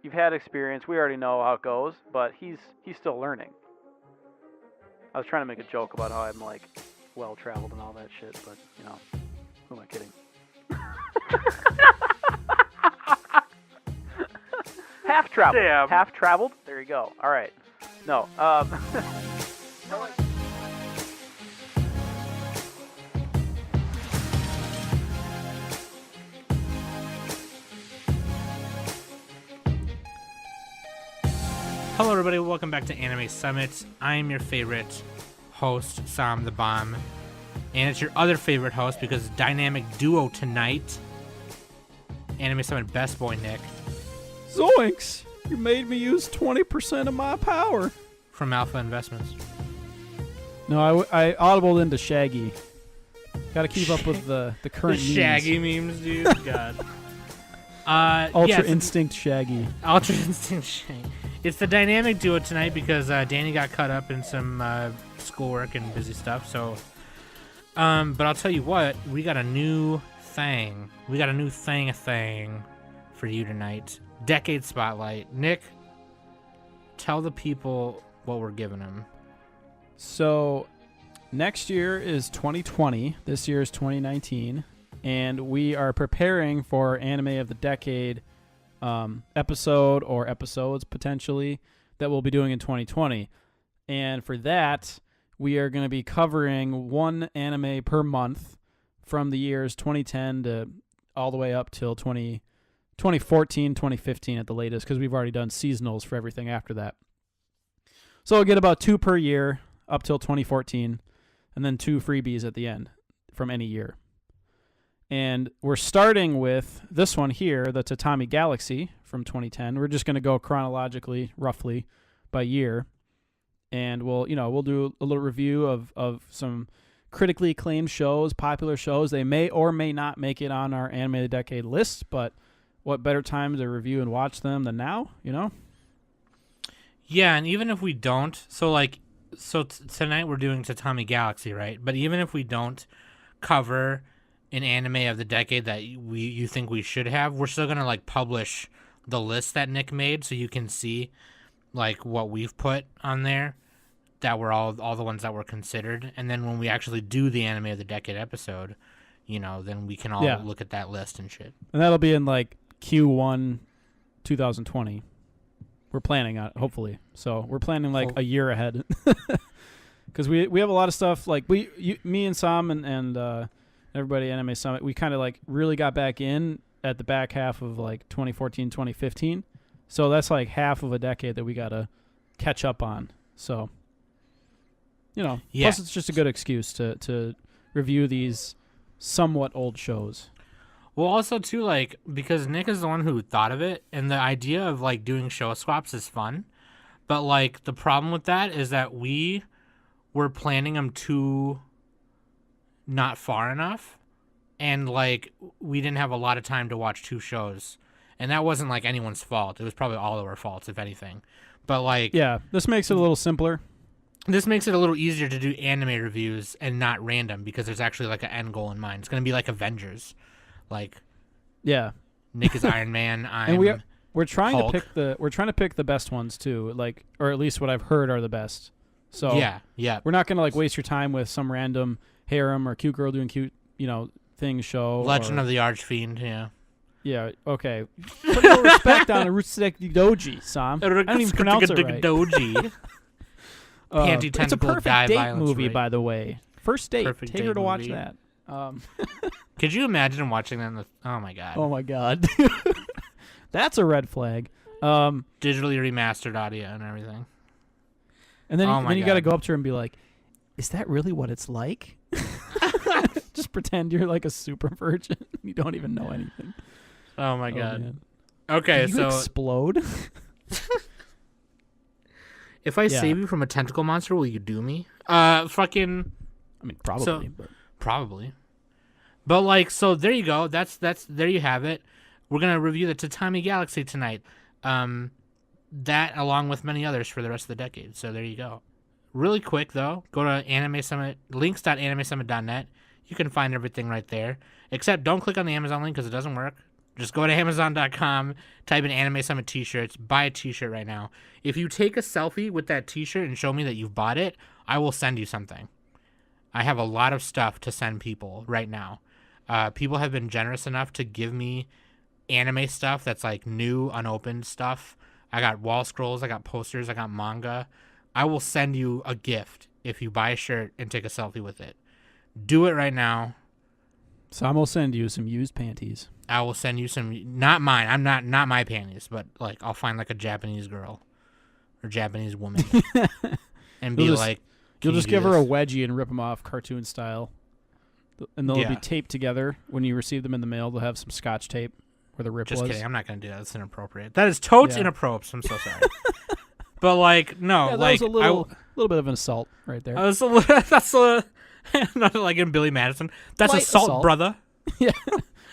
You've had experience. We already know how it goes, but he's still learning. I was trying to make a joke about how I'm like well traveled and all that shit, but you know, who am I kidding? Half traveled. Damn. Half traveled. There you go. All right. No. Hello, everybody. Welcome back to Anime Summit. I'm your favorite host, Som the Bomb. And it's your other favorite host because it's dynamic duo tonight. Anime Summit best boy, Nick. Zoinks! You made me use 20% of my power. From Alpha Investments. No, I audibled into Shaggy. Gotta keep up with the current memes. Shaggy memes, dude. God. Ultra Instinct Shaggy. Ultra Instinct Shaggy. It's the dynamic duo tonight because Danny got caught up in some schoolwork and busy stuff. So, but I'll tell you what, we got a new thing. We got a new thing for you tonight. Decade Spotlight. Nick, tell the people what we're giving them. So, next year is 2020. This year is 2019. And we are preparing for Anime of the Decade episode or episodes potentially that we'll be doing in 2020. And for that, we are going to be covering one anime per month from the years 2010 to all the way up till 2014, 2015 at the latest, because we've already done seasonals for everything after that. So we'll get about 2 per year up till 2014, and then 2 freebies at the end from any year. And we're starting with this one here, the Tatami Galaxy from 2010. We're just going to go chronologically, roughly, by year. And we'll do a little review of some critically acclaimed shows, popular shows. They may or may not make it on our Anime of the Decade list, but what better time to review and watch them than now, you know? Yeah, and even if we don't, tonight we're doing Tatami Galaxy, right? But even if we don't cover an anime of the decade that you think we should have, we're still gonna like publish the list that Nick made so you can see like what we've put on there that were all the ones that were considered, and then when we actually do the anime of the decade episode, you know, then we can all look at that list and shit. And that'll be in like Q1 2020. We're planning on it, hopefully. So we're planning like a year ahead. Because we have a lot of stuff like me and Sam and everybody at Anime Summit, we kind of like really got back in at the back half of like 2014, 2015. So that's like half of a decade that we got to catch up on. So, you know, plus it's just a good excuse to review these somewhat old shows. Well, also too, like, because Nick is the one who thought of it, and the idea of like doing show swaps is fun, but like the problem with that is that we were planning them too not far enough, and like we didn't have a lot of time to watch 2 shows, and that wasn't like anyone's fault. It was probably all of our faults, if anything. But like, yeah, this makes it a little simpler. This makes it a little easier to do anime reviews and not random, because there's actually like an end goal in mind. It's gonna be like Avengers, like, yeah, Nick is Iron Man. And we're trying Hulk. to pick the best ones too, like, or at least what I've heard are the best. So yeah, we're not gonna like waste your time with some random harem or cute girl doing cute, thing show. Legend of the Archfiend, yeah. Yeah, okay. Put no respect on Uruseki Doji, Sam. I don't even pronounce it right. Doji. It's a perfect date movie, by the way. First date. Perfect Take her to date watch movie. that. Could you imagine watching that oh my god. Oh my god. That's a red flag. Digitally remastered audio and everything. And then you got to go up to her and be like, "Is that really what it's like?" Just pretend you're like a super virgin. You don't even know anything. Oh my god. Man. Okay, Did you explode? If I save you from a tentacle monster, will you do me? Fucking. I mean, probably. Probably. But like, so there you go. That's there you have it. We're gonna review the Tatami Galaxy tonight. That along with many others for the rest of the decade. So there you go. Really quick though, go to Anime Summit, links.animesummit.net. You can find everything right there. Except don't click on the Amazon link because it doesn't work. Just go to Amazon.com, type in Anime Summit t-shirts, buy a t-shirt right now. If you take a selfie with that t-shirt and show me that you've bought it, I will send you something. I have a lot of stuff to send people right now. People have been generous enough to give me anime stuff that's like new, unopened stuff. I got wall scrolls, I got posters, I got manga. I will send you a gift if you buy a shirt and take a selfie with it. Do it right now. Sam will send you some used panties. I will send you some, not mine. I'm not my panties, but like I'll find like a Japanese girl or Japanese woman and be like, you'll just give her a wedgie and rip them off cartoon style. And they'll be taped together when you receive them in the mail. They'll have some scotch tape where the rip was. Just kidding. I'm not going to do that. That's inappropriate. That is totes inappropriate. I'm so sorry. But like, no, that like was a little bit of an assault right there. That's not like in Billy Madison. That's light assault, brother. Yeah.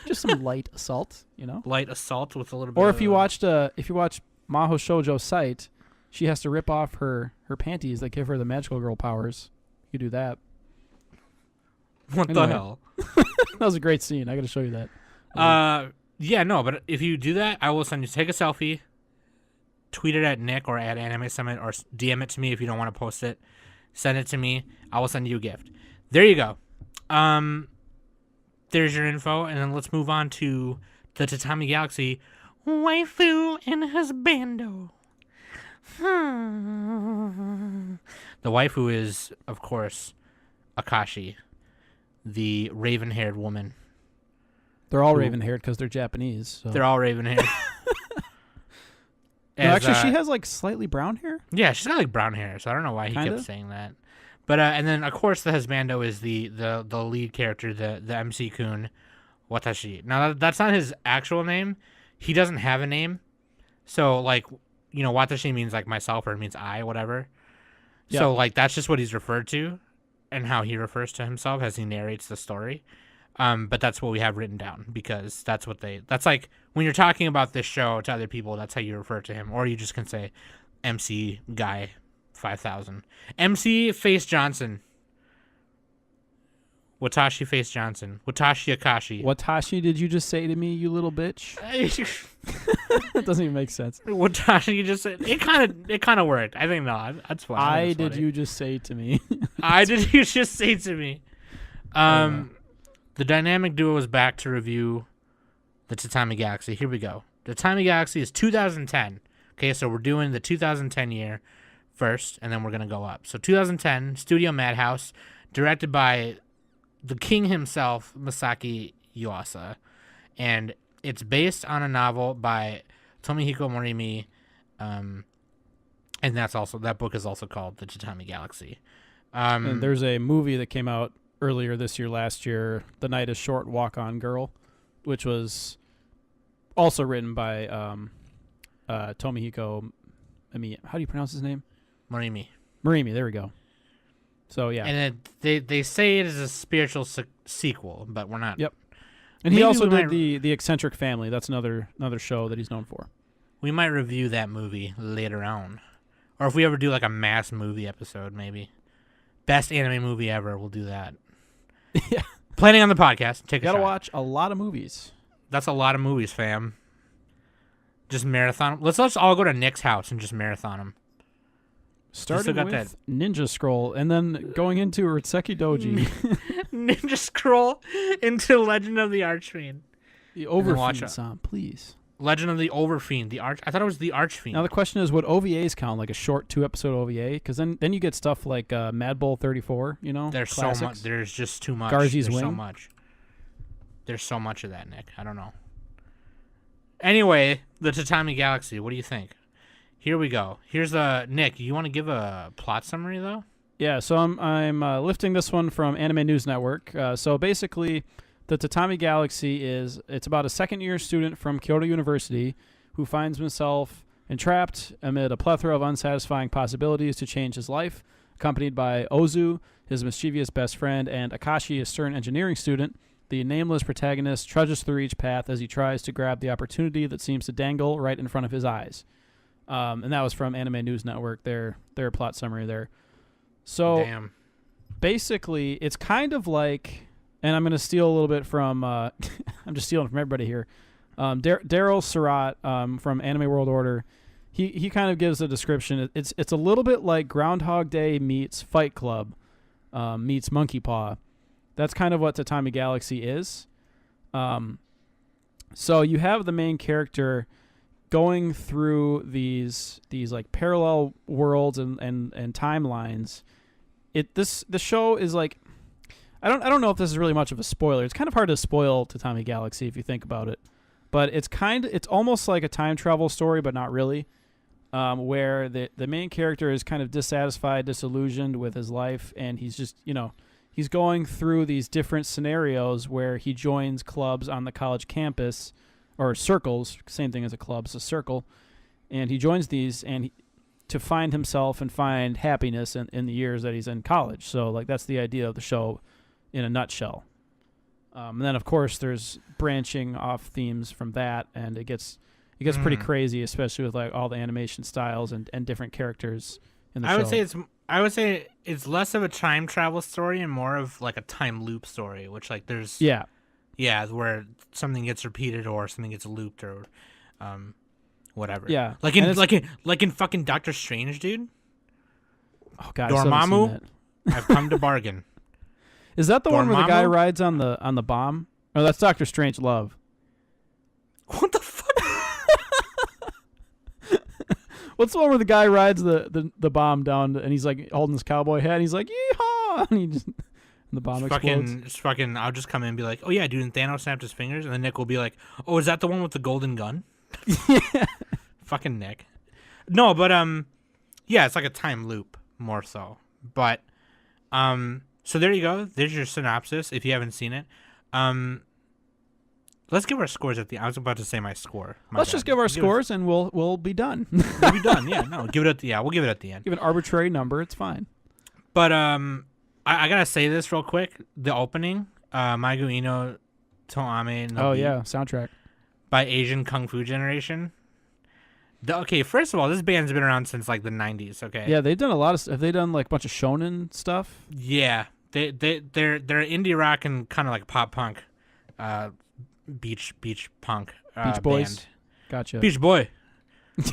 Just some light assault, you know. Light assault with a little bit. Or if you watch Maho Shoujo Site, she has to rip off her panties that give her the magical girl powers. You do that. What the hell? That was a great scene. I got to show you that. Yeah, no, but if you do that, I will send you. Take a selfie, tweet it at Nick or at Anime Summit, or DM it to me if you don't want to post it. Send it to me. I will send you a gift. There you go. There's your info, and then let's move on to the Tatami Galaxy waifu and husbando. The waifu is, of course, Akashi, the raven-haired woman. They're all raven-haired because they're Japanese. So. They're all raven-haired. No, actually, she has like slightly brown hair. Yeah, she's got like brown hair, so I don't know why he kept saying that. But and then of course the husbando is the lead character, the MC Kun, Watashi. Now that's not his actual name. He doesn't have a name. So like, you know, Watashi means like myself, or it means I, whatever. Yeah. So like that's just what he's referred to, and how he refers to himself as he narrates the story. But that's what we have written down, because that's like when you're talking about this show to other people, that's how you refer to him. Or you just can say MC Guy 5000. MC Face Johnson. Watashi Face Johnson. Watashi Akashi. Watashi did you just say to me, you little bitch? That doesn't even make sense. Watashi just said, it kind of worked. I think no, that's fine. I did you just say to me? I did you just say to me? The dynamic duo is back to review the Tatami Galaxy. Here we go. The Tatami Galaxy is 2010. Okay, so we're doing the 2010 year first, and then we're going to go up. So 2010, Studio Madhouse, directed by the king himself, Masaaki Yuasa. And it's based on a novel by Tomihiko Morimi, and that book is also called The Tatami Galaxy. And there's a movie that came out earlier this year, last year, The Night is Short, Walk On Girl, which was also written by Tomihiko. How do you pronounce his name? Morimi, there we go. So, yeah. And they say it is a spiritual sequel, but we're not. Yep. And he also did the Eccentric Family. That's another show that he's known for. We might review that movie later on. Or if we ever do like a mass movie episode, maybe. Best anime movie ever, we'll do that. Yeah. Planning on the podcast. Take a shot. Gotta watch a lot of movies. That's a lot of movies, fam. Just marathon. Let's all go to Nick's house and just marathon them. Starting with Ninja Scroll and then going into Ritseki Doji. Ninja Scroll into Legend of the Archfiend. The Overfiend song, please. Legend of the Overfiend. I thought it was the Archfiend. Now the question is, would OVAs count, like a short 2-episode OVA? Because then you get stuff like Mad Bull 34, you know? There's classics. so much. There's just too much. Garzy's There's Wing. so much. There's so much of that, Nick. I don't know. Anyway, the Tatami Galaxy. What do you think? Here we go. Here's Nick. You want to give a plot summary though? Yeah. So I'm lifting this one from Anime News Network. So basically, the Tatami Galaxy it's about a second-year student from Kyoto University who finds himself entrapped amid a plethora of unsatisfying possibilities to change his life, accompanied by Ozu, his mischievous best friend, and Akashi, a stern engineering student. The nameless protagonist trudges through each path as he tries to grab the opportunity that seems to dangle right in front of his eyes. And that was from Anime News Network, their plot summary there. So basically, it's kind of like, and I'm going to steal a little bit from, I'm just stealing from everybody here. Daryl Surratt from Anime World Order, he kind of gives a description. It's a little bit like Groundhog Day meets Fight Club meets Monkey Paw. That's kind of what Tatami Galaxy is. So you have the main character going through these like parallel worlds and timelines. The show is like, I don't know if this is really much of a spoiler. It's kind of hard to spoil Tatami Galaxy if you think about it, but it's almost like a time travel story, but not really. Where the main character is kind of dissatisfied, disillusioned with his life, and he's just he's going through these different scenarios where he joins clubs on the college campus, or circles, same thing as a club, it's a circle, and he joins these to find himself and find happiness in the years that he's in college. So like that's the idea of the show in a nutshell. And then of course there's branching off themes from that, and it gets pretty crazy, especially with like all the animation styles and different characters in the show. I would say it's less of a time travel story and more of like a time loop story, which like there's where something gets repeated or something gets looped or whatever. Yeah. Like in fucking Doctor Strange, dude. Oh god, Dormammu, I've come to bargain. Is that the one where the guy Dormammu? rides on the bomb? Oh, that's Doctor Strange Love. What the fuck? What's the one where the guy rides the bomb down and he's like holding his cowboy hat and he's like, yeehaw! And and the bomb explodes. I'll just come in and be like, oh yeah, dude, and Thanos snapped his fingers, and then Nick will be like, oh, is that the one with the golden gun? Yeah. Fucking Nick. No, but yeah, it's like a time loop more so. But so there you go. There's your synopsis if you haven't seen it. Let's give our scores at the. I was about to say my score. Let's just give our scores and we'll be done. We'll be done. Yeah, no, give it at the. Yeah, we'll give it at the end. Give an arbitrary number. It's fine. But I gotta say this real quick. The opening, Maigu Ino Toame no Bi soundtrack by Asian Kung Fu Generation. Okay, first of all, this band's been around since like the 90s. Okay. Yeah, they've done a lot of. Have they done like a bunch of shonen stuff? Yeah, they're indie rock and kind of like pop punk, beach punk. Beach Boys. Band. Gotcha. Beach Boy.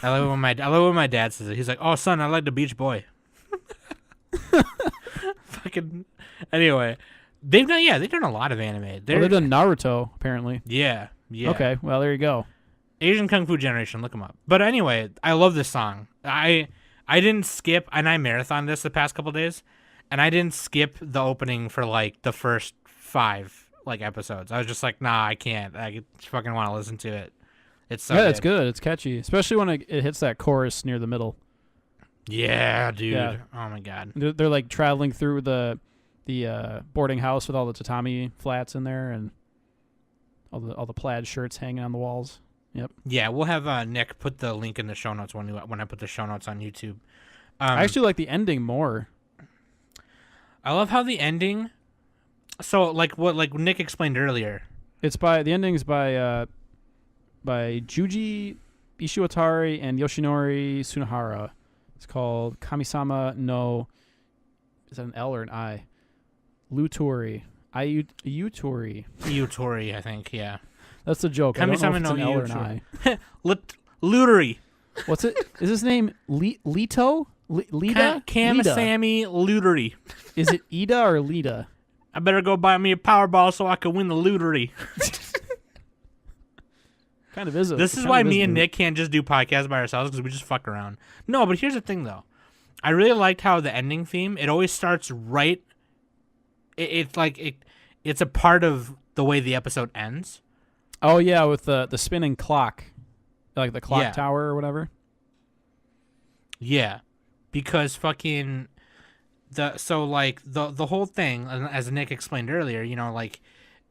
I love it when my dad says it. He's like, "Oh, son, I like the Beach Boy." Fucking. Anyway, they've done a lot of anime. They've done Naruto apparently. Yeah. Okay, well there you go. Asian Kung Fu Generation, look them up. But anyway, I love this song. I didn't skip, and I marathoned this the past couple days, and I didn't skip the opening for like the first 5 like episodes. I was just like, nah, I can't. I fucking want to listen to it. It's so it's good. It's catchy, especially when it hits that chorus near the middle. Yeah, dude. Yeah. Oh my god. They're like traveling through the boarding house with all the tatami flats in there and all the plaid shirts hanging on the walls. Yep. Yeah, we'll have Nick put the link in the show notes when I put the show notes on YouTube. I actually like the ending more. I love how the ending. So like Nick explained earlier. The ending's by Juji Ishiwatari and Yoshinori Tsunohara. It's called Kamisama no. Is that an L or an I? Lutori. Yutori, I think. Yeah. That's the joke. I don't know if it's an L or an I. Lutery. What's it? Is his name Lito? Lida? Kamisami Lutery. Is it Ida or Lida? I better go buy me a Powerball so I can win the Lutery. Kind of is. This is why me and Nick can't just do podcasts by ourselves, because we just fuck around. No, but here's the thing, though. I really liked how the ending theme, it always starts right. It's like it's a part of the way the episode ends. Oh, yeah, with the spinning clock. Like the clock tower or whatever. Yeah. Because fucking... the whole thing, as Nick explained earlier, like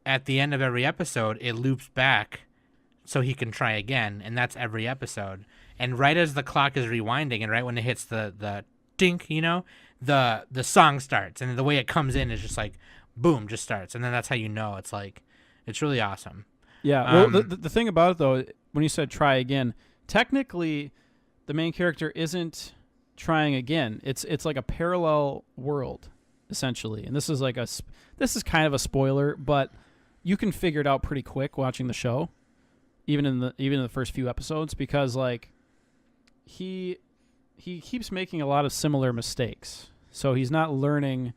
at the end of every episode, it loops back so he can try again, and that's every episode. And right as the clock is rewinding, and right when it hits the dink, the song starts, and the way it comes in is just like, boom, just starts, and then that's how it's like, it's really awesome. Yeah, well, the thing about it, though, when you said try again, technically, the main character isn't trying again. It's like a parallel world, essentially. And this is kind of a spoiler, but you can figure it out pretty quick watching the show. even in the first few episodes, because like he keeps making a lot of similar mistakes. So he's not learning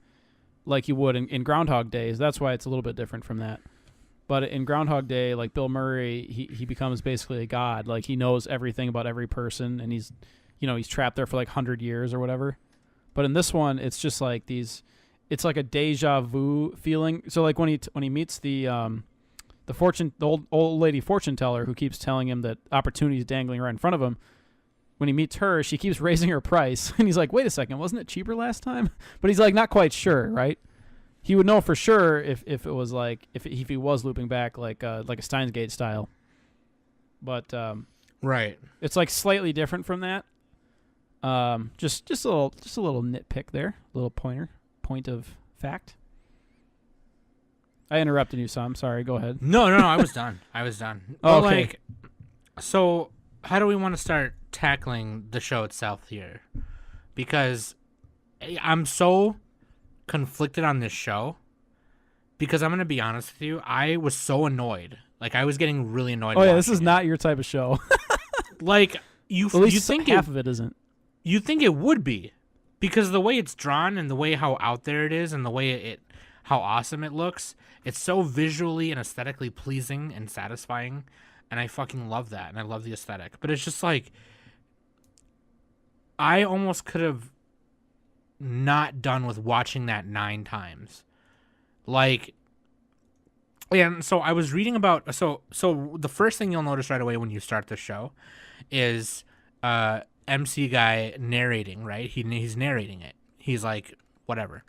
like you would in Groundhog Days. That's why it's a little bit different from that. But in Groundhog Day, like Bill Murray, he becomes basically a god. Like he knows everything about every person, and he's trapped there for like 100 years or whatever. But in this one, it's just like it's like a deja vu feeling. So like when he meets the old lady fortune teller who keeps telling him that opportunity is dangling right in front of him. When he meets her, she keeps raising her price, and he's like, "Wait a second, wasn't it cheaper last time?" But he's like not quite sure, right? He would know for sure if it was like if he was looping back like a Steins Gate style. But Right. it's like slightly different from that. Just a little nitpick there, a little point of fact. I interrupted you, Sam. Sorry. Go ahead. No, I was done. Oh, Well, okay. So how do we want to start tackling the show itself here? Because I'm so conflicted on this show. Because I'm going to be honest with you, I was so annoyed. Like, I was getting really annoyed. Oh yeah, this is watching not your type of show. like you. At least you think half of it isn't. You think it would be, because the way it's drawn and the way how out there it is and the way how awesome it looks, it's so visually and aesthetically pleasing and satisfying, and I fucking love that, and I love the aesthetic. But it's just like, I almost could have not done with watching that 9 times. Like, and so I was reading about, so the first thing you'll notice right away when you start the show is MC guy narrating, right? He's narrating it. He's like, whatever.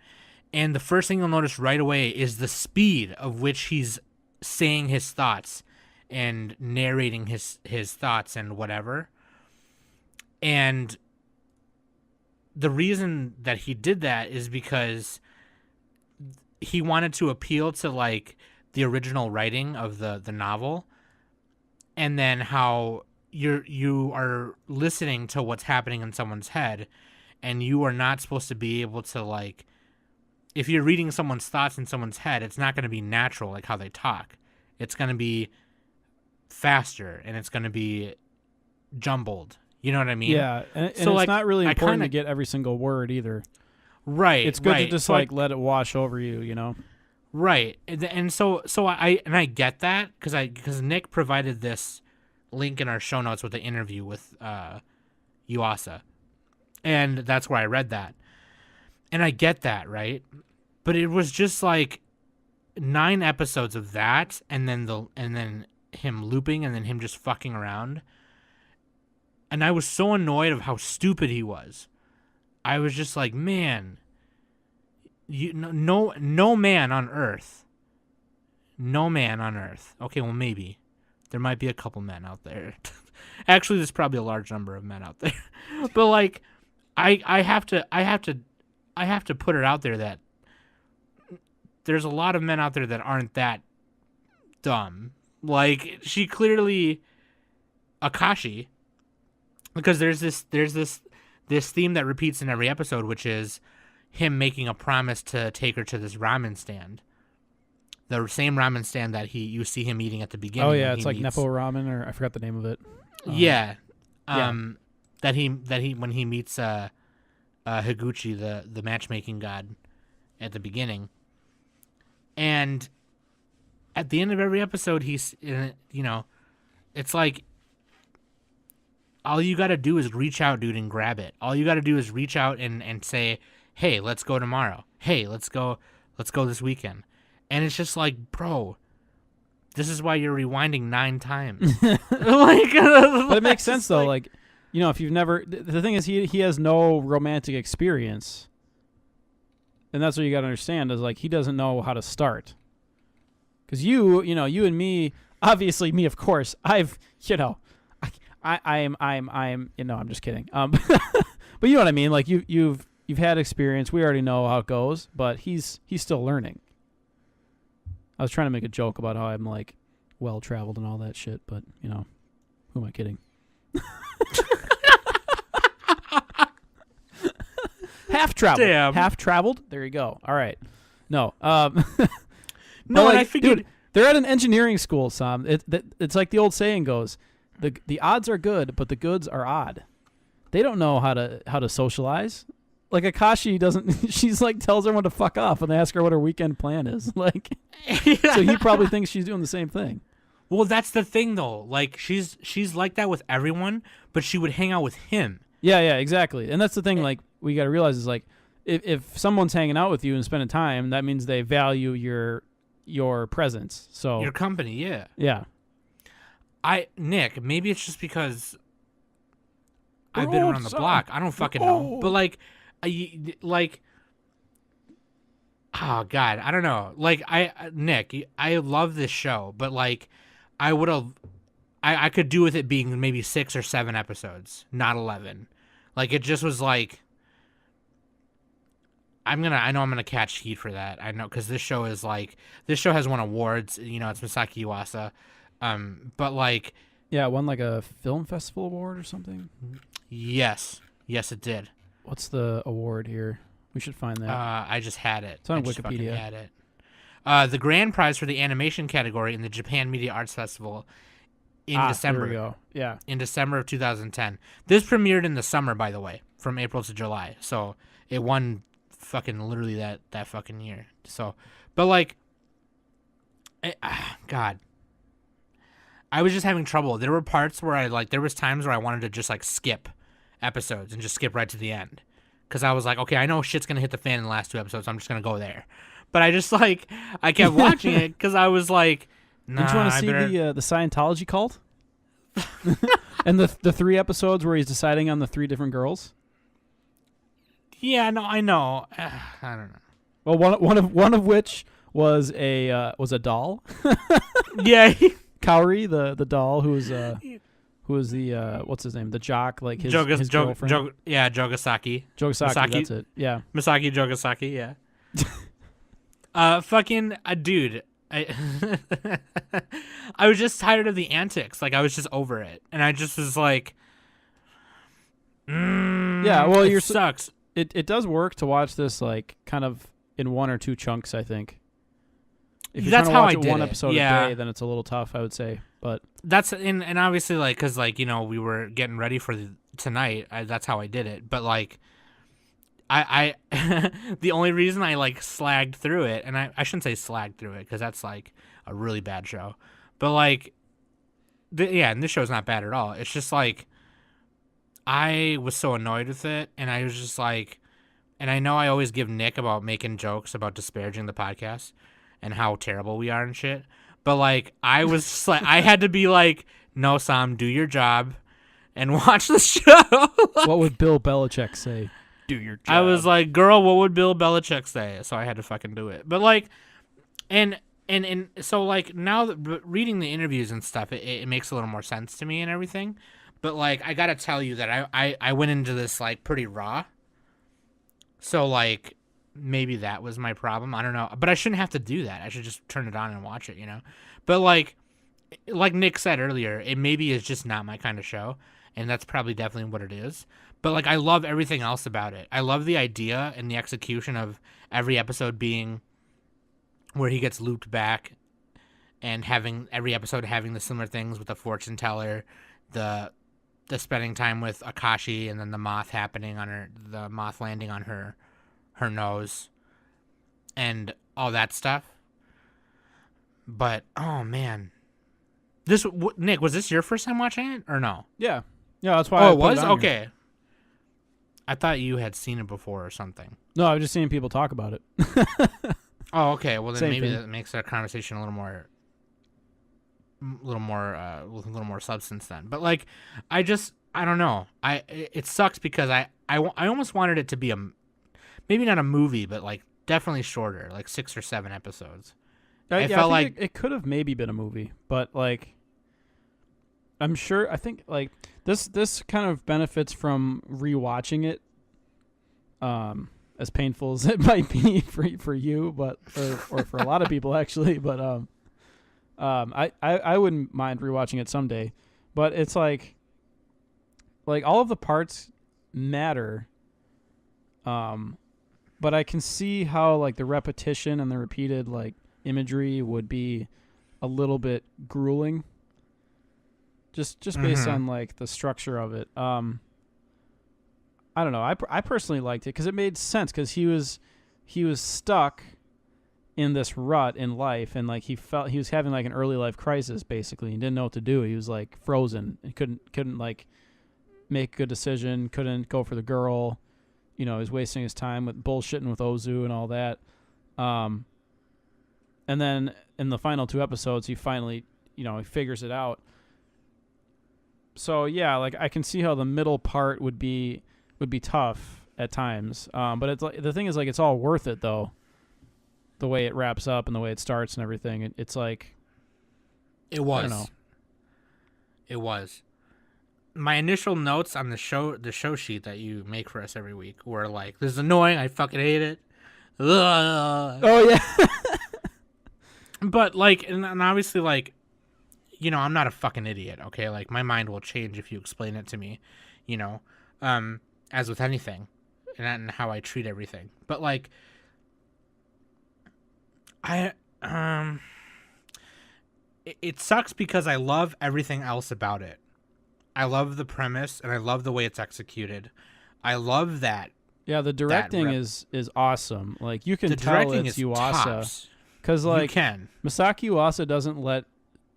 And the first thing you'll notice right away is the speed of which he's saying his thoughts and narrating his thoughts and whatever. And the reason that he did that is because he wanted to appeal to like the original writing of the novel, and then how you are listening to what's happening in someone's head, and you are not supposed to be able to, like, if you're reading someone's thoughts in someone's head, it's not going to be natural like how they talk. It's going to be faster, and it's going to be jumbled. You know what I mean? Yeah, and So, it's like, not really I important to kinda- get every single word either. Right. It's good right. to just So, like let it wash over you, you know. Right, and so I get that because Nick provided this link in our show notes with the interview with Yuasa, and that's where I read that, and I get that, right? But it was just like 9 episodes of that, and then him looping, and then him just fucking around, and I was so annoyed of how stupid he was. I was just like, man. No man on Earth. Okay, well, maybe there might be a couple men out there. Actually, there's probably a large number of men out there. But like, I have to put it out there that there's a lot of men out there that aren't that dumb. Like, she clearly, Akashi, because there's this theme that repeats in every episode, which is him making a promise to take her to this ramen stand, the same ramen stand that you see him eating at the beginning. Oh yeah, it's like Nepo Ramen, or I forgot the name of it. That he when he meets Higuchi, the matchmaking god, at the beginning, and at the end of every episode, he's it's like, all you got to do is reach out, dude, and grab it. All you got to do is reach out and say, hey, let's go tomorrow. Hey, let's go this weekend. And it's just like, bro, this is why you're rewinding 9 times. But it makes sense though. Like, if you've never, the thing is, he has no romantic experience, and that's what you got to understand is like he doesn't know how to start. Because you and me, obviously me, of course, I'm just kidding. But you know what I mean. Like you've had experience. We already know how it goes, but he's still learning. I was trying to make a joke about how I'm like well traveled and all that shit, but who am I kidding? Half traveled. Damn. Half traveled. There you go. All right. No. No, like, and I figured, dude, They're at an engineering school, Sam. It's like the old saying goes, the odds are good, but the goods are odd. They don't know how to socialize. Like Akashi doesn't. She's like tells everyone to fuck off, and they ask her what her weekend plan is. Like, so he probably thinks she's doing the same thing. Well, that's the thing though. Like she's like that with everyone, but she would hang out with him. Yeah, exactly. And that's the thing. Like we got to realize is like if someone's hanging out with you and spending time, that means they value your presence. So Your company, yeah. Yeah. Nick, maybe it's just because I've We're been old, around the son. block. I don't fucking We're know. old. But oh God, I don't know. Like Nick, I love this show, but like I could do with it being maybe 6 or 7 episodes, not 11. Like it just was like I know I'm gonna catch heat for that. I know because this show has won awards. You know, it's Masaaki Yuasa. But like, Yeah, it won like a film festival award or something. yes, it did. What's the award here? We should find that. I just had it. It's on I just Wikipedia. fucking had it. The grand prize for the animation category in the Japan Media Arts Festival in December. There we go. Yeah. In December of 2010. This premiered in the summer, by the way, from April to July. So it won fucking literally that fucking year. So, but like, God, I was just having trouble. There were parts where there was times where I wanted to just like skip episodes and just skip right to the end. Because I was like, okay, I know shit's going to hit the fan in the last 2 episodes, so I'm just going to go there. But I just like, I kept watching it because I was like, nah, Did you want to see the Scientology cult? And the 3 episodes where he's deciding on the 3 different girls? Yeah, no, I know. I don't know. Well, one of which was a doll. Yeah. Kaori, the doll who was the what's his name? The jock, like his girlfriend. Jogasaki. Jogasaki, that's it. Yeah. Masaki Jogasaki, yeah. Dude, I was just tired of the antics. Like I was just over it, and I just was like, yeah. Well, it sucks. It does work to watch this like kind of in 1 or 2 chunks. I think. If you're That's trying to how watch I it did one it. episode Yeah. a day, then it's a little tough, I would say. But That's and obviously like because like you know we were getting ready for tonight. That's how I did it. But like, I the only reason I like slagged through it, and I shouldn't say slagged through it because that's like a really bad show. But like, and this show's not bad at all. It's just like I was so annoyed with it, and I was just like, and I know I always give Nick about making jokes about disparaging the podcast and how terrible we are and shit. But like, I was just like, I had to be like, no, Sam, do your job and watch the show. what would Bill Belichick say? Do your job. I was like, girl, what would Bill Belichick say? So I had to fucking do it. But like, and so like now that reading the interviews and stuff, it makes a little more sense to me and everything. But like, I gotta tell you that I went into this like pretty raw. So like, maybe that was my problem. I don't know, but I shouldn't have to do that. I should just turn it on and watch it, you know. But like Nick said earlier, it maybe is just not my kind of show, and that's probably definitely what it is. But like, I love everything else about it. I love the idea and the execution of every episode being where he gets looped back, and having every episode having the similar things with the fortune teller, the spending time with Akashi, and then the moth landing on her nose, and all that stuff. But oh man, Nick, was this your first time watching it or no? Yeah, that's why. Oh, I it put was on here. okay. I thought you had seen it before or something. No, I was just seeing people talk about it. Oh, okay. Well, then Same maybe thing. that makes our conversation a little more with a little more substance then. But like, I don't know. It sucks because I almost wanted it to be maybe not a movie, but like definitely shorter, like 6 or 7 episodes. I felt like it could have maybe been a movie, but like, I think like this kind of benefits from rewatching it. As painful as it might be for you, but or for a lot of people actually, but I wouldn't mind rewatching it someday. But it's like all of the parts matter. But I can see how like the repetition and the repeated like imagery would be a little bit grueling. Just based on like the structure of it. I don't know. I personally liked it because it made sense because he was stuck in this rut in life, and like he felt he was having like an early life crisis basically. He didn't know what to do. He was like frozen and couldn't like make a good decision. Couldn't go for the girl. You know, he was wasting his time with bullshitting with Ozu and all that. And then in the final 2 episodes, he finally, he figures it out. So yeah, like I can see how the middle part would be tough at times. But it's like the thing is like it's all worth it though. The way it wraps up and the way it starts and everything, it's like it was. I don't know. It was. My initial notes on the show sheet that you make for us every week were like, "This is annoying. I fucking hate it." Ugh. Oh yeah. But like, and obviously, like, I'm not a fucking idiot. Okay, like my mind will change if you explain it to me. As with anything, and how I treat everything. But like, it sucks because I love everything else about it. I love the premise, and I love the way it's executed. I love that. Yeah, the directing is awesome. Like you can tell it's Yuasa, because like Masaaki Yuasa doesn't let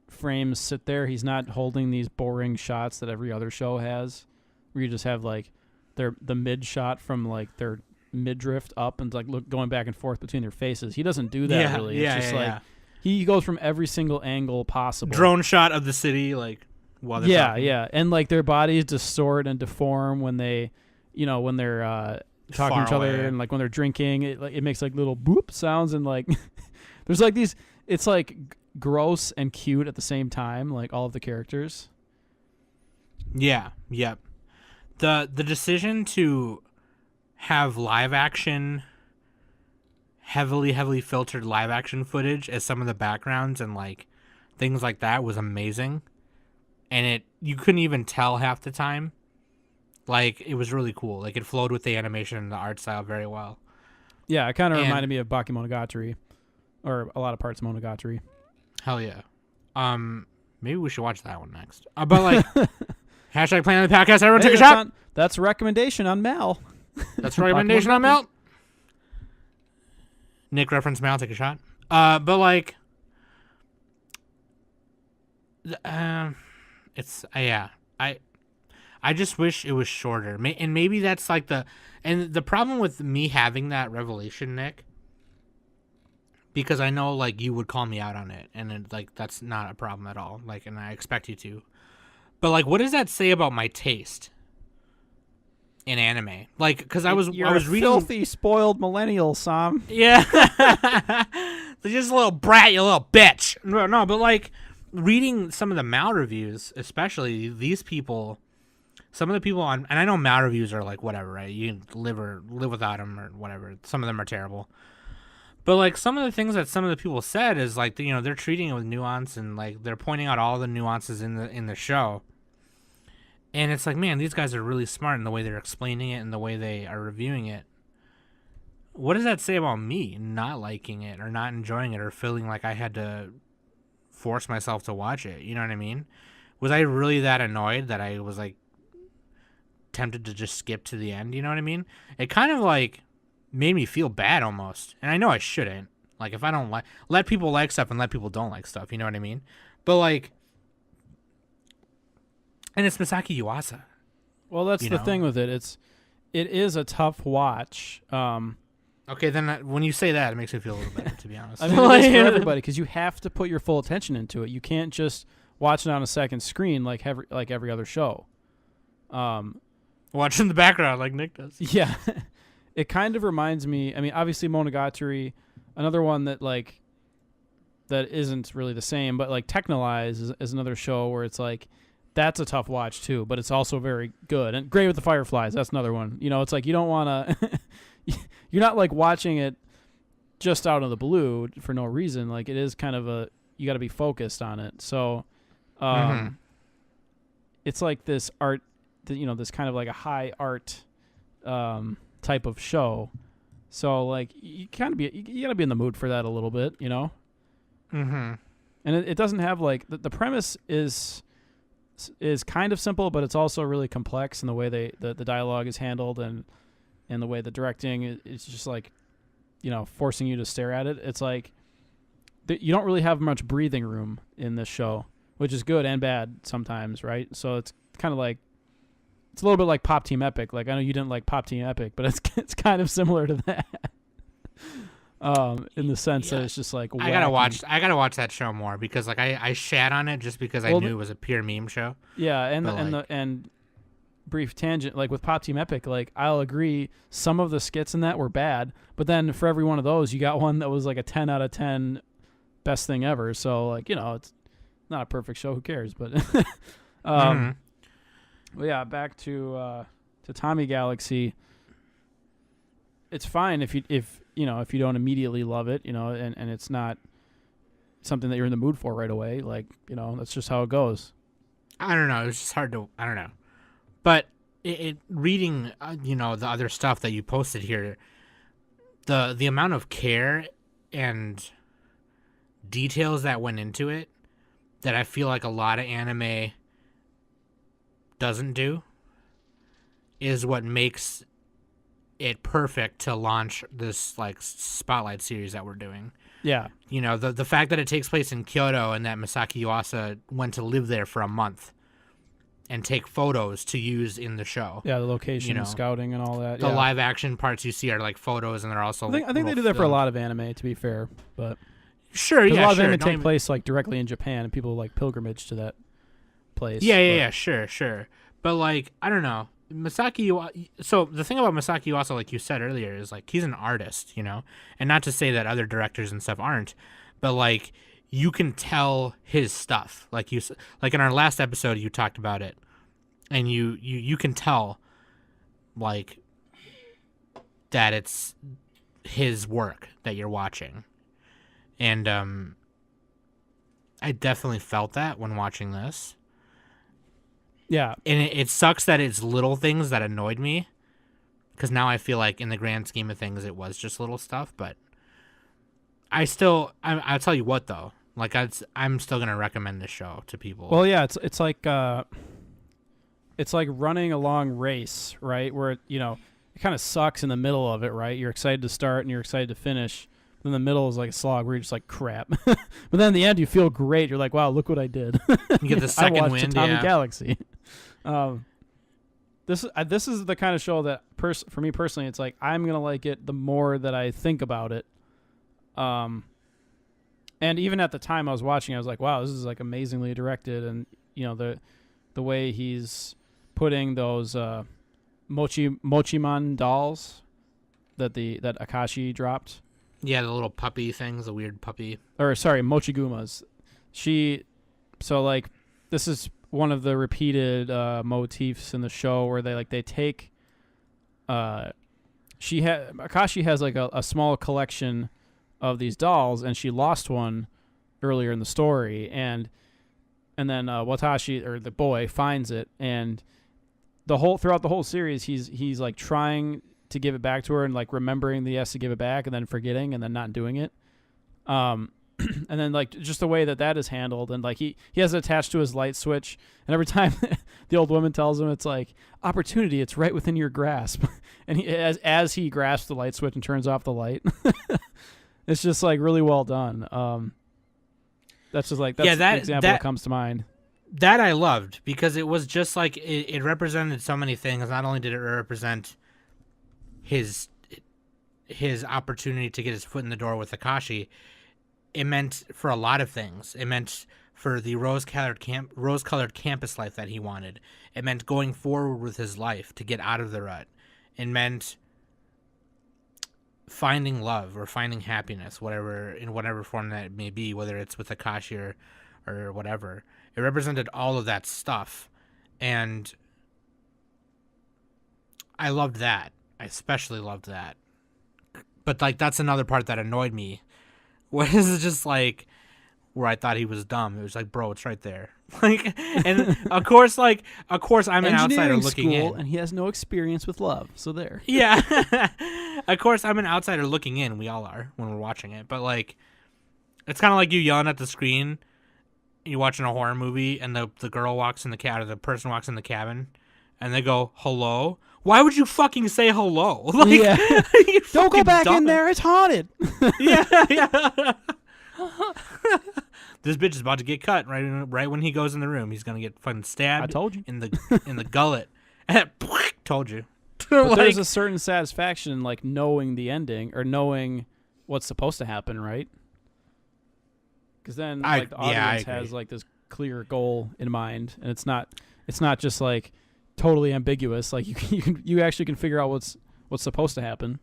frames sit there. He's not holding these boring shots that every other show has, where you just have like the mid shot from like their midriff up and like going back and forth between their faces. He doesn't do that really. It's just like he goes from every single angle possible. Drone shot of the city, like. While they're talking. And like their bodies distort and deform when they, when they're talking to each other and like when they're drinking, it makes like little boop sounds and like there's like these. It's like gross and cute at the same time, like all of the characters. Yeah. Yep. The decision to have live action, heavily filtered live action footage as some of the backgrounds and like things like that was amazing. And you couldn't even tell half the time. Like, it was really cool. Like, it flowed with the animation and the art style very well. Yeah, it kind of reminded me of Bakemonogatari. Or a lot of parts of Monogatari. Hell yeah. Maybe we should watch that one next. But, like, hashtag playing on the podcast. Everyone take a shot. That's a recommendation on Mal. That's a recommendation on Mal. Nick reference Mal, take a shot. But, like... I just wish it was shorter. And maybe that's like the problem with me having that revelation, Nick, because I know like you would call me out on it, and like that's not a problem at all. Like, and I expect you to. But like, what does that say about my taste in anime? Like, because I was reading filthy, spoiled millennial, Sam. Yeah, they're just a little brat, you little bitch. No, but like. Reading some of the Mal reviews, especially these people, some of the people on, and I know Mal reviews are like whatever, right? You can live without them or whatever. Some of them are terrible, but like some of the things that some of the people said is like they're treating it with nuance and like they're pointing out all the nuances in the show, and it's like, man, these guys are really smart in the way they're explaining it and the way they are reviewing it. What does that say about me not liking it or not enjoying it or feeling like I had to force myself to watch it? You know what I mean? Was I really that annoyed that I was like tempted to just skip to the end? You know what I mean? It kind of like made me feel bad almost, and I know I shouldn't. Like, if I don't let people like stuff and let people don't like stuff, you know what I mean? But like, and it's Masaaki Yuasa. Well, that's the thing with it. It is a tough watch. Okay, then when you say that, it makes me feel a little better, to be honest. I mean, it is for everybody because you have to put your full attention into it. You can't just watch it on a second screen like every other show. Watch in the background like Nick does. Yeah. It kind of reminds me, I mean, obviously Monogatari, another one that like that isn't really the same, but like Technolize is another show where it's like that's a tough watch too, but it's also very good. And Grave with the Fireflies, that's another one. It's like you don't want to you're not like watching it just out of the blue for no reason. Like it is kind of you got to be focused on it. So, it's like this art, this kind of like a high art, type of show. So like you gotta be in the mood for that a little bit, Mm-hmm. And it doesn't have like the premise is kind of simple, but it's also really complex in the way the dialogue is handled and the way the directing is just like, forcing you to stare at it. It's like you don't really have much breathing room in this show, which is good and bad sometimes, right? So it's kind of like, it's a little bit like Pop Team Epic. Like, I know you didn't like Pop Team Epic, but it's kind of similar to that. In the sense that it's just like wacky. I gotta watch that show more because like I shat on it just because I knew it was a pure meme show. Yeah, and brief tangent, like with Pop Team Epic, like I'll agree some of the skits in that were bad, but then for every one of those you got one that was like a 10 out of 10 best thing ever. So like, it's not a perfect show, who cares? But well, yeah, back to Tommy Galaxy. It's fine if you don't immediately love it, and it's not something that you're in the mood for right away. Like, that's just how it goes. I don't know. It's just hard to. I don't know. But reading, the other stuff that you posted here, the amount of care and details that went into it, that I feel like a lot of anime doesn't do, is what makes it perfect to launch this like spotlight series that we're doing. Yeah. The fact that it takes place in Kyoto and that Masaaki Yuasa went to live there for a month and take photos to use in the show. Yeah, the location scouting and all that. The live action parts you see are like photos, and they're also. I think they do that for a lot of anime, to be fair, but sure, yeah, a lot of sure. anime take place like directly in Japan, and people like pilgrimage to that place. Yeah, sure. But like, I don't know. So the thing about Masaaki Yuasa, like you said earlier, is like he's an artist, and not to say that other directors and stuff aren't, but like you can tell his stuff. Like in our last episode, you talked about it, and you can tell, like, that it's his work that you're watching, and I definitely felt that when watching this. Yeah. And it sucks that it's little things that annoyed me, because now I feel like in the grand scheme of things, it was just little stuff. But I'll tell you what, though. Like, I'm still going to recommend this show to people. Well, yeah, it's like running a long race, right? Where, it kind of sucks in the middle of it, right? You're excited to start and you're excited to finish. Then the middle is like a slog where you're just like, crap. But then in the end, you feel great. You're like, wow, look what I did. You get the second I watched wind, Tatami Galaxy. This is the kind of show that for me personally, it's like I'm gonna like it the more that I think about it. And even at the time I was watching, I was like, wow, this is like amazingly directed, and the way he's putting those Mochimon dolls that Akashi dropped. Yeah, the little puppy things, the weird puppy. Or sorry, Mochigumas. This is one of the repeated motifs in the show where they take Akashi has like a small collection of these dolls, and she lost one earlier in the story, and then Watashi, or the boy, finds it, and throughout the whole series he's like trying to give it back to her and like remembering that he has to give it back and then forgetting and then not doing it. And then like just the way that is handled, and like he has it attached to his light switch, and every time the old woman tells him, it's like, opportunity, it's right within your grasp. And as he grasps the light switch and turns off the light, it's just like really well done. That's just like, the example that comes to mind. That I loved, because it was just like it represented so many things. Not only did it represent his opportunity to get his foot in the door with Akashi, it meant for a lot of things. It meant for the rose-colored campus life that he wanted. It meant going forward with his life to get out of the rut. It meant finding love or finding happiness, in whatever form that it may be, whether it's with Akashi or whatever. It represented all of that stuff, and I loved that. I especially loved that. But like, that's another part that annoyed me. Was just like where I thought he was dumb. It was like, bro, it's right there. Like, and of course I'm an outsider looking in, and he has no experience with love. So there. Yeah, of course I'm an outsider looking in. We all are when we're watching it. But like, it's kind of like you yelling at the screen you're watching a horror movie and the girl walks in the cat or the person walks in the cabin and they go hello. Why would you fucking say hello? Like, Yeah. you Don't go fucking back in dumbass. there. It's haunted. Yeah. This bitch is about to get cut right when he goes in the room. He's gonna get fucking stabbed. I told you. in the gullet. Told you. But Like, there's a certain satisfaction in like knowing the ending or knowing what's supposed to happen, right? Because then like the audience has like this clear goal in mind, and it's not just like totally ambiguous. Like you actually can figure out what's supposed to happen.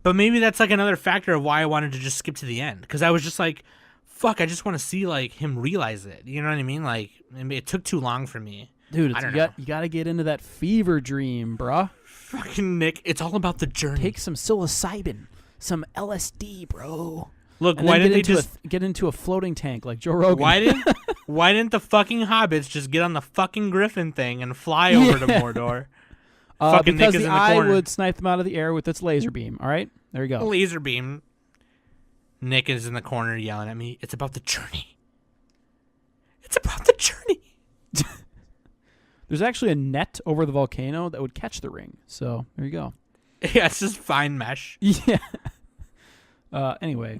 but maybe that's like another factor of why I wanted to just skip to the end, because I was just like, fuck, I just want to see like him realize it. You know what I mean? Like it took too long for me. Dude, I don't know. you got to get into that fever dream, bruh. Fucking Nick, it's all about the journey. Take some psilocybin, some LSD, bro. Look, And why then didn't they just get into a floating tank like Joe Rogan? why didn't the fucking hobbits just get on the fucking griffin thing and fly over to Mordor? Fucking because Nick is the in the eye corner. would snipe them out of the air with its laser beam. All right, there you go. Laser beam. Nick is in the corner yelling at me. It's about the journey. It's about the journey. There's actually a net over the volcano that would catch the ring. So there you go. Yeah, it's just fine mesh. Yeah. Anyway,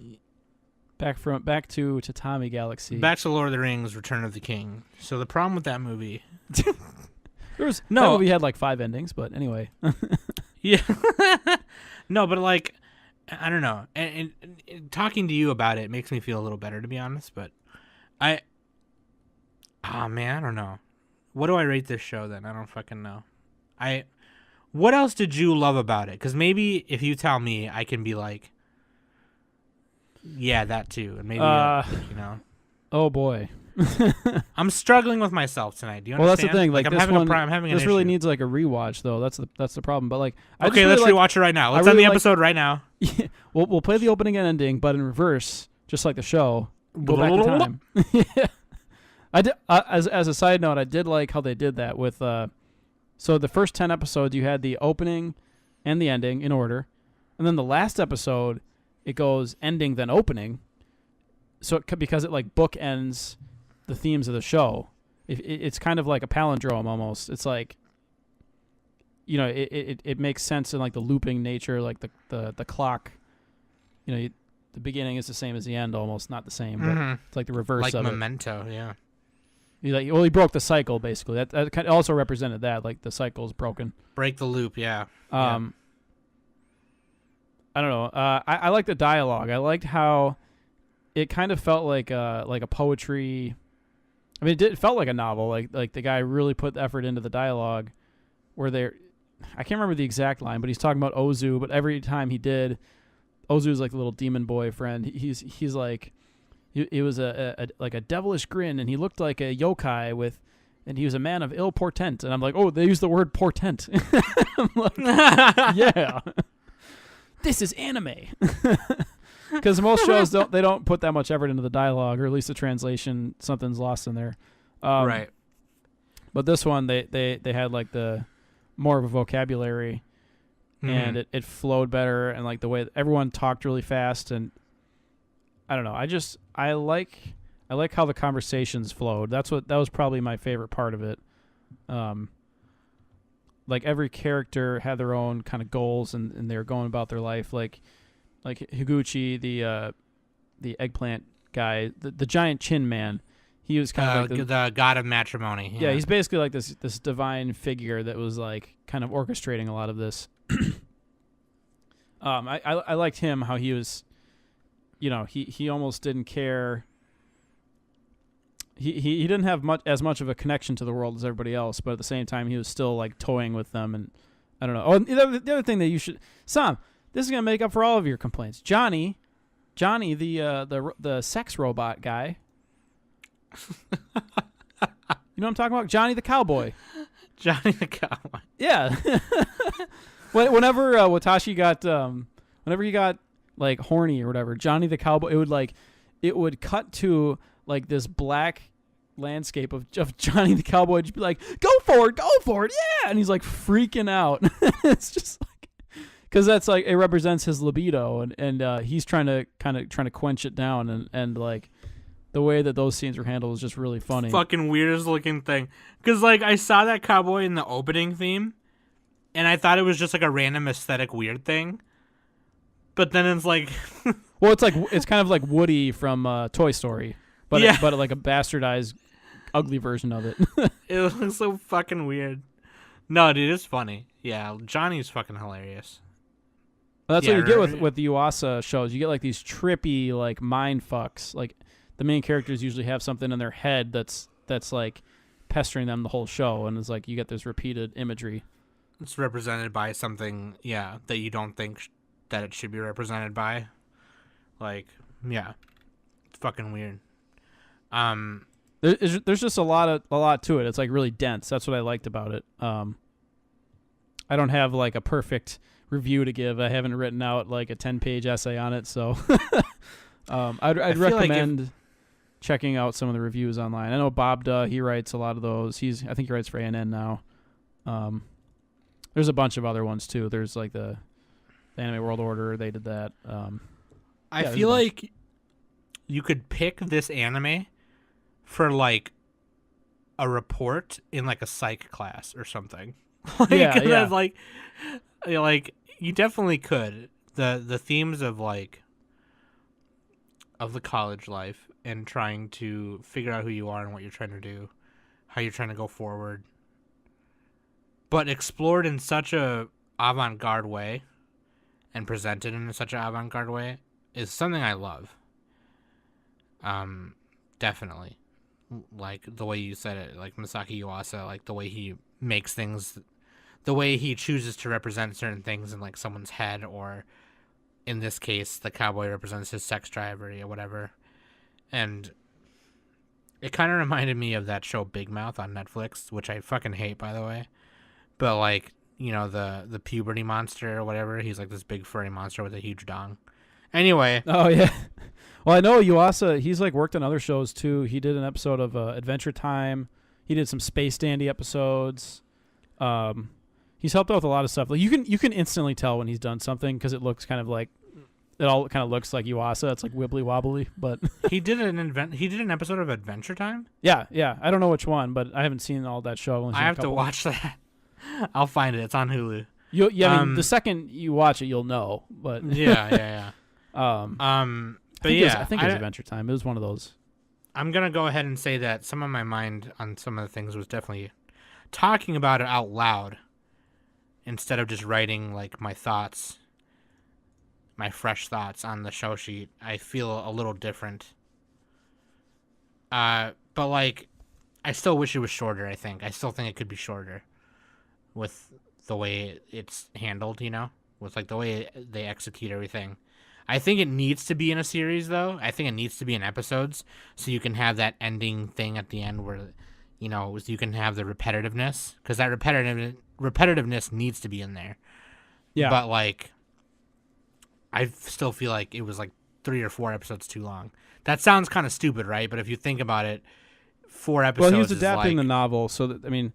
back to Tatami Galaxy. Back to Lord of the Rings: Return of the King. So the problem with that movie, that no, movie had like 5 endings, but anyway. yeah, no, but like, I don't know. And talking to you about it makes me feel a little better, to be honest. But oh man, I don't know. What do I rate this show then? I don't fucking know. What else did you love about it? Because maybe if you tell me, I can be like, yeah, that too, and maybe you know. Oh boy. I'm struggling with myself tonight. Do you Well, that's understand? the thing. Like I'm this having one, I'm having an this really issue. needs like a rewatch, though. That's the problem. But like, I just Okay, really let's like, rewatch it right now. Let's I end the really episode right now. Yeah, we'll play the opening and ending, but in reverse, just like the show. Go back in time. Yeah. I did. As a side note, I did like how they did that with. So the first 10 episodes, you had the opening and the ending in order, and then the last episode, it goes ending then opening. So because it like bookends the themes of the show, it's kind of like a palindrome almost. It's like, you know, it makes sense in like the looping nature, like the clock. You know, the beginning is the same as the end, almost not the same, but it's like the reverse Like of Memento, yeah. it. He broke the cycle basically. That kind of also represented that, like the cycle's broken. Break the loop, yeah. I don't know. I like the dialogue. I liked how it kind of felt like a poetry. I mean, it felt like a novel. Like the guy really put the effort into the dialogue. Where I can't remember the exact line, but he's talking about Ozu. But every time he did, Ozu's like the little demon boy friend. He's like, it was a like a devilish grin, and he looked like a yokai and he was a man of ill portent. And I'm like, oh, they use the word portent. I'm like, yeah, this is anime. Because most shows don't put that much effort into the dialogue, or at least the translation, something's lost in there. Right. But this one, they had like the more of a vocabulary, and it flowed better, and like the way everyone talked really fast, and I don't know. I like how the conversations flowed. That was probably my favorite part of it. Like every character had their own kind of goals, and they were going about their life. Like Higuchi, the eggplant guy, the giant chin man. He was kind of like the god of matrimony. Yeah, he's basically like this divine figure that was like kind of orchestrating a lot of this. I liked him, how he was, you know, he almost didn't care. He didn't have as much of a connection to the world as everybody else, but at the same time he was still like toying with them, and I don't know. Oh, and the other thing that you should, Sam, this is gonna make up for all of your complaints. Johnny, the sex robot guy. You know what I'm talking about? Johnny the cowboy. Johnny the Cowboy. Yeah. Whenever Watashi got whenever he got like horny or whatever, Johnny the cowboy, it would cut to like this black landscape of Johnny the cowboy, just be like, go for it, yeah, and he's like freaking out. It's just like, because that's like, it represents his libido, and he's trying to quench it down, and like the way that those scenes were handled was just really funny. Fucking weirdest looking thing. Because, like, I saw that cowboy in the opening theme, and I thought it was just, like, a random aesthetic weird thing. But then it's like... Well, it's kind of like Woody from Toy Story, but but like a bastardized, ugly version of it. It looks so fucking weird. No, dude, it's funny. Yeah, Johnny's fucking hilarious. Well, that's what you get with the Yuasa shows. You get like these trippy like mind fucks. Like the main characters usually have something in their head that's like pestering them the whole show, and it's like you get this repeated imagery. It's represented by something, that you don't think that it should be represented by. Like, yeah, it's fucking weird. There's just a lot to it. It's like really dense. That's what I liked about it. I don't have like a perfect review to give. I haven't written out like a 10-page essay on it, so I'd recommend checking out some of the reviews online. I know Bob Duh, he writes a lot of those. I think he writes for ANN now. There's a bunch of other ones too. There's like the Anime World Order. They did that. I feel like you could pick this anime for like a report in like a psych class or something. Like you definitely could. The themes of like of the college life and trying to figure out who you are and what you're trying to do, how you're trying to go forward, but explored in such a avant-garde way and presented in such an avant-garde way is something I love. Definitely. Like the way you said it, like Masaaki Yuasa, like the way he makes things, the way he chooses to represent certain things in like someone's head, or in this case, the cowboy represents his sex drive or whatever. And it kind of reminded me of that show Big Mouth on Netflix, which I fucking hate, by the way. But like, the puberty monster or whatever, he's like this big furry monster with a huge dong. Anyway. Oh, yeah. Well, I know Yuasa, he's like worked on other shows too. He did an episode of Adventure Time. He did some Space Dandy episodes. He's helped out with a lot of stuff. Like you can instantly tell when he's done something because it looks kind of like, it all kind of looks like Yuasa. It's like wibbly wobbly, but he did an episode of Adventure Time. Yeah. I don't know which one, but I haven't seen all that show. I have to watch that. I'll find it. It's on Hulu. I mean, the second you watch it, you'll know. But yeah. But I think it was Adventure Time. It was one of those. I'm gonna go ahead and say that some of my mind on some of the things was definitely talking about it out loud instead of just writing like my thoughts, my fresh thoughts on the show sheet. I feel a little different. But like, I still wish it was shorter. I still think it could be shorter with the way it's handled, with like the way they execute everything. I think it needs to be in a series, though. I think it needs to be in episodes, so you can have that ending thing at the end where, you can have the repetitiveness, because that repetitiveness needs to be in there. Yeah. But, like, I still feel like it was, like, 3 or 4 episodes too long. That sounds kind of stupid, right? But if you think about it, 4 episodes. Well, he was adapting the novel, so that, I mean,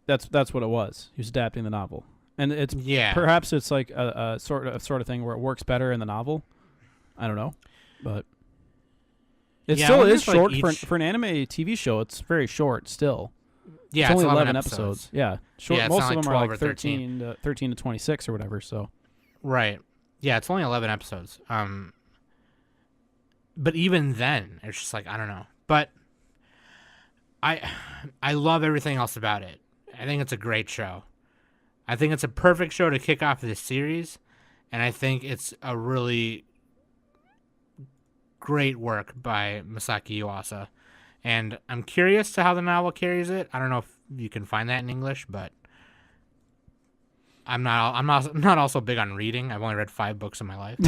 that's what it was. He was adapting the novel. And it's perhaps it's like a sort of thing where it works better in the novel. I don't know, but it still is short for an anime TV show. It's very short still. Yeah, it's only 11 episodes. Yeah, short. Yeah, most of them are like 13 to 26 or whatever. So, right. Yeah, it's only 11 episodes. But even then, it's just like I don't know. But I love everything else about it. I think it's a great show. I think it's a perfect show to kick off this series, and I think it's a really great work by Masaaki Yuasa. And I'm curious to how the novel carries it. I don't know if you can find that in English, but I'm not also big on reading. I've only read 5 books in my life.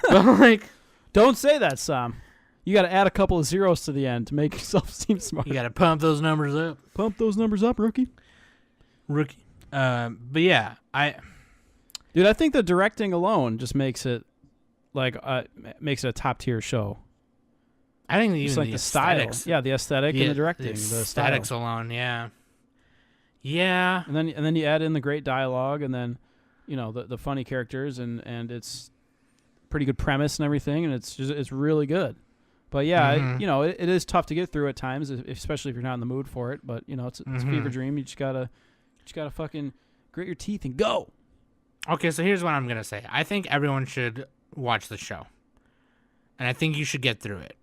But like, don't say that, Sam. You got to add a couple of zeros to the end to make yourself seem smart. You got to pump those numbers up. Pump those numbers up, rookie. But yeah, I think the directing alone just makes it like makes it a top tier show. I think even like the style, the aesthetic and the directing, the aesthetics style alone, yeah. And then you add in the great dialogue, and then the funny characters, and it's pretty good premise and everything, and it's really good. But yeah, Mhm. it is tough to get through at times, especially if you're not in the mood for it. But it's a fever dream. You just gotta fucking grit your teeth and go. Okay, so here's what I'm gonna say. I think everyone should watch the show, and I think you should get through it.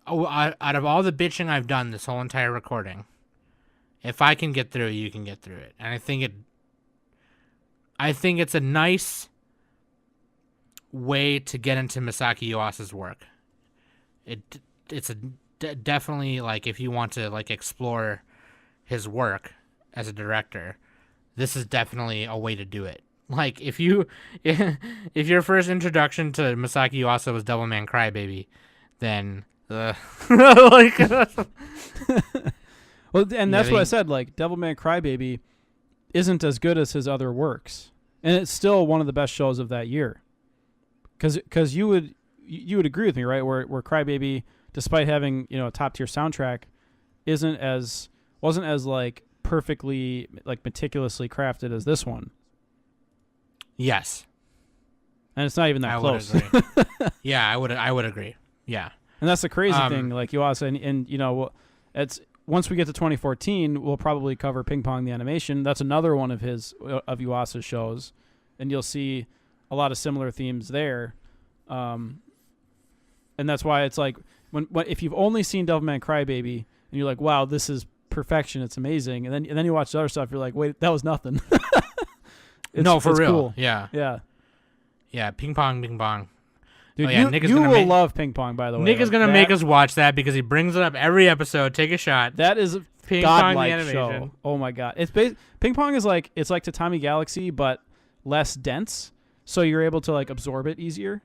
Out of all the bitching I've done this whole entire recording, if I can get through it, you can get through it, and I think it's a nice way to get into Masaaki Yuasa's work. It's definitely like if you want to like explore his work as a director, this is definitely a way to do it. Like if your first introduction to Masaaki Yuasa was Devilman Crybaby, then like well, and that's what I said. Like Devilman Crybaby isn't as good as his other works, and it's still one of the best shows of that year. Because you would agree with me, right? Where Crybaby, despite having a top tier soundtrack, wasn't as like perfectly like meticulously crafted as this one. Yes, and it's not even that close. Would agree. Yeah, I would agree. Yeah, and that's the crazy thing. Like Yuasa, and it's once we get to 2014, we'll probably cover Ping Pong the Animation. That's another one of Yuasa's shows, and you'll see a lot of similar themes there, and that's why it's like when if you've only seen Devilman Crybaby and you're like, wow, this is perfection, it's amazing, and then you watch the other stuff, you're like, wait, that was nothing. No, for real. Cool. Yeah. Ping pong. Dude, oh, yeah, Nick will love Ping Pong, by the way. Nick is gonna make us watch that because he brings it up every episode. Take a shot. That is a Ping Pong the godlike Animation. show. Oh my god, Ping Pong is like Tatami Galaxy but less dense. So you're able to like absorb it easier,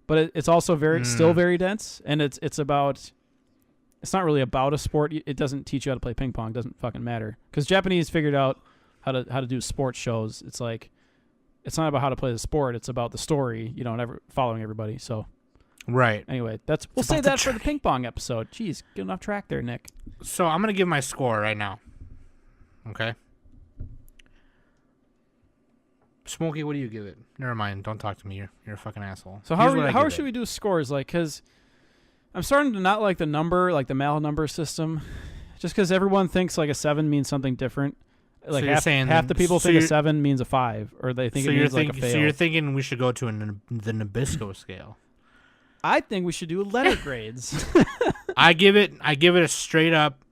but it's also still very dense, and it's not really about a sport. It doesn't teach you how to play ping pong. It doesn't fucking matter because Japanese figured out how to do sports shows. It's like it's not about how to play the sport. It's about the story, and following everybody. So right. Anyway, we'll save that for the ping pong episode. Jeez, getting off track there, Nick. So I'm gonna give my score right now. Okay. Smokey, what do you give it? Never mind. Don't talk to me. You're a fucking asshole. So how should we do scores? Like, because I'm starting to not like the number, like the Mal number system, just because everyone thinks like a 7 means something different. Like so half the people think a 7 means a 5, or they think it means like a fail. So you're thinking we should go to the Nabisco scale? I think we should do letter grades. I give it a straight up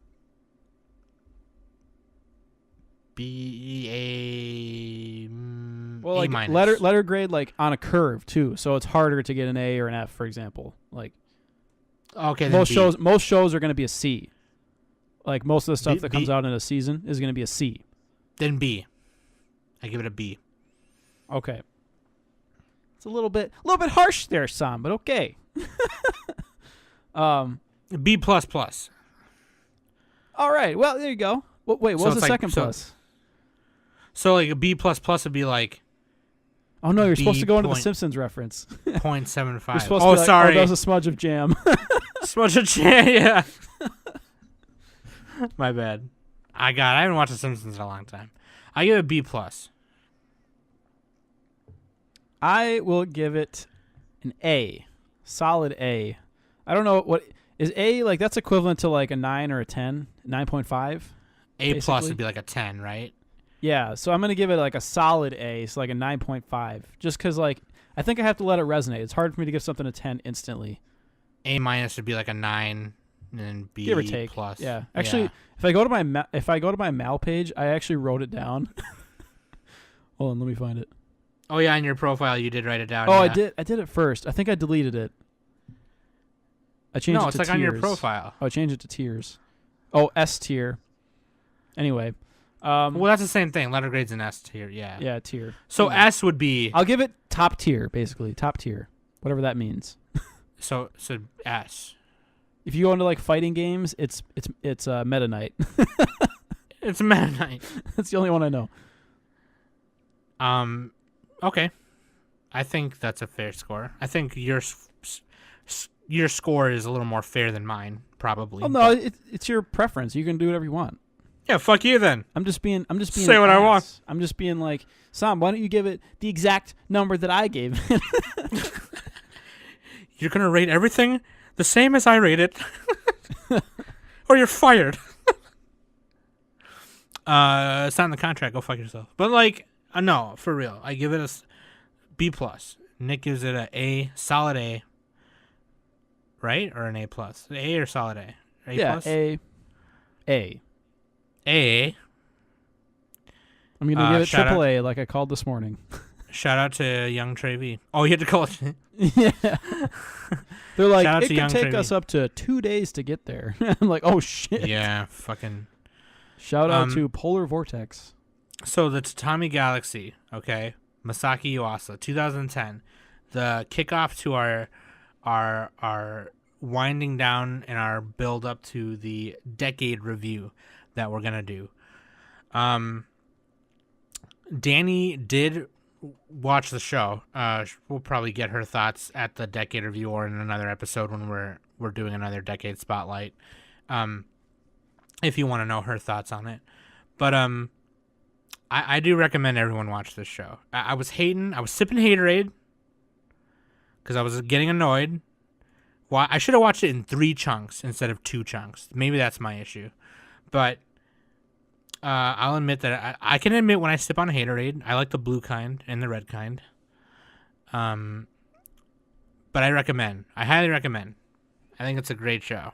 B well, like A-. letter grade like on a curve too, so it's harder to get an A or an F, for example. Like okay, most shows are going to be a C. Like most of the stuff that comes out in a season is going to be a C. Then B. I give it a B. Okay. It's a little bit harsh there, Sam, but okay. B++. All right. Well, there you go. Wait, what was the second plus? So like a B++ would be like. Oh no, you're supposed to go into the Simpsons reference. 0.75. You're supposed to be like, sorry. Oh, that was a smudge of jam. Smudge of jam. Yeah. My bad. I haven't watched The Simpsons in a long time. I give it a B+. I will give it an A. Solid A. I don't know what is A, like that's equivalent to like a 9 or a 10, 9.5. A+ would be like a 10, right? Yeah, so I'm going to give it like a solid A, so like a 9.5. Just cuz like I think I have to let it resonate. It's hard for me to give something a 10 instantly. A- would be like a 9 and B+. Give or take. Yeah. Actually, if I go to my Mal page, I actually wrote it down. Hold on, let me find it. Oh yeah, in your profile you did write it down. Oh, yeah. I did it first. I think I deleted it. I changed it to tiers. No, it's like on your profile. Oh, I changed it to tiers. Oh, S tier. Anyway. Well, that's the same thing. Letter grade's an S tier, yeah. Yeah, tier. So anyway. S would be... I'll give it top tier, basically. Top tier. Whatever that means. So S. If you go into like fighting games, it's Meta Knight. It's Meta Knight. That's the only one I know. Okay. I think that's a fair score. I think your score is a little more fair than mine, probably. Oh no, it's your preference. You can do whatever you want. Yeah, fuck you then. I'm just being. Say what I want. I'm just being like, Sam, why don't you give it the exact number that I gave? You're gonna rate everything the same as I rate it, or you're fired. It's not in the contract. Go fuck yourself. But like, no, for real. I give it a B plus. Nick gives it a A, solid A. Right, or an A plus? A or solid A? A yeah, plus? A. A. I'm gonna give it shout triple A, like I called this morning. Shout out to Young Trey V. Oh, you had to call it. Yeah. They're like, Shout out it to could Young take Trey us V. up to 2 days to get there. I'm like, oh shit. Yeah, fucking. Shout out to Polar Vortex. So the Tatami Galaxy, okay, Masaaki Yuasa, 2010, the kickoff to our winding down and our build up to the decade review that we're gonna do. Danny did watch the show. We'll probably get her thoughts at the decade review or in another episode when we're doing another decade spotlight. If you want to know her thoughts on it, but I do recommend everyone watch this show. I was sipping Haterade because I was getting annoyed. Well, I should have watched it in 3 chunks instead of 2 chunks. Maybe that's my issue, but I'll admit that I can admit when I sip on Haterade, I like the blue kind and the red kind. But I highly recommend. I think it's a great show.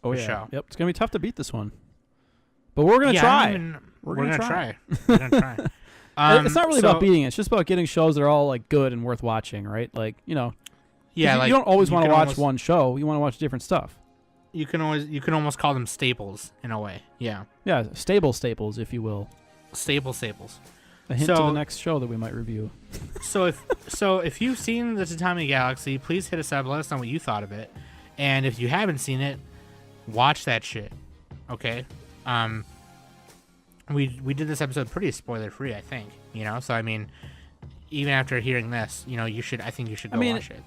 Oh yeah. Show. Yep. It's gonna be tough to beat this one, but we're gonna try. We're gonna try. We're gonna try. It's not really about beating it. It's just about getting shows that are all like good and worth watching, right? Like, you know. Yeah, you don't always want to watch one show. You want to watch different stuff. You can almost call them staples in a way. Yeah. Yeah, staples, if you will. Staples. A hint to the next show that we might review. So if you've seen the Tatami Galaxy, please hit us up. Let us know what you thought of it. And if you haven't seen it, watch that shit. Okay. We did this episode pretty spoiler free, I think. You know, so I mean, even after hearing this, you know, I think you should go watch it.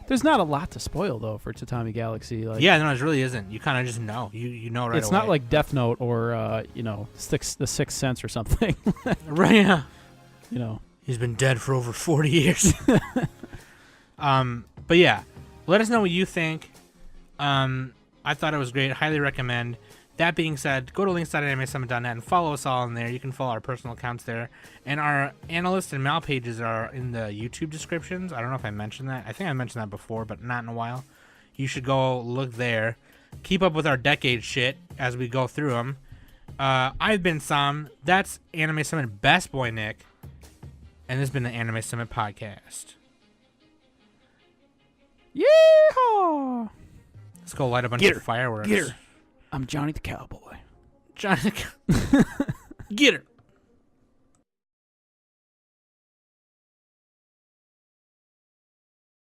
There's not a lot to spoil though for Tatami Galaxy. Like, yeah, no, it really isn't. You kind of just know. You know right away. It's not like Death Note or the Sixth Sense or something. Right. Yeah. You know, he's been dead for over 40 years. But yeah, let us know what you think. I thought it was great. Highly recommend. That being said, go to links.animesummit.net and follow us all in there. You can follow our personal accounts there. And our analyst and mal pages are in the YouTube descriptions. I don't know if I mentioned that. I think I mentioned that before, but not in a while. You should go look there. Keep up with our decade shit as we go through them. I've been Som. That's Anime Summit Best Boy Nick. And this has been the Anime Summit Podcast. Yeehaw! Let's go light a bunch of fireworks. Get her. I'm Johnny the Cowboy. Johnny the Get her.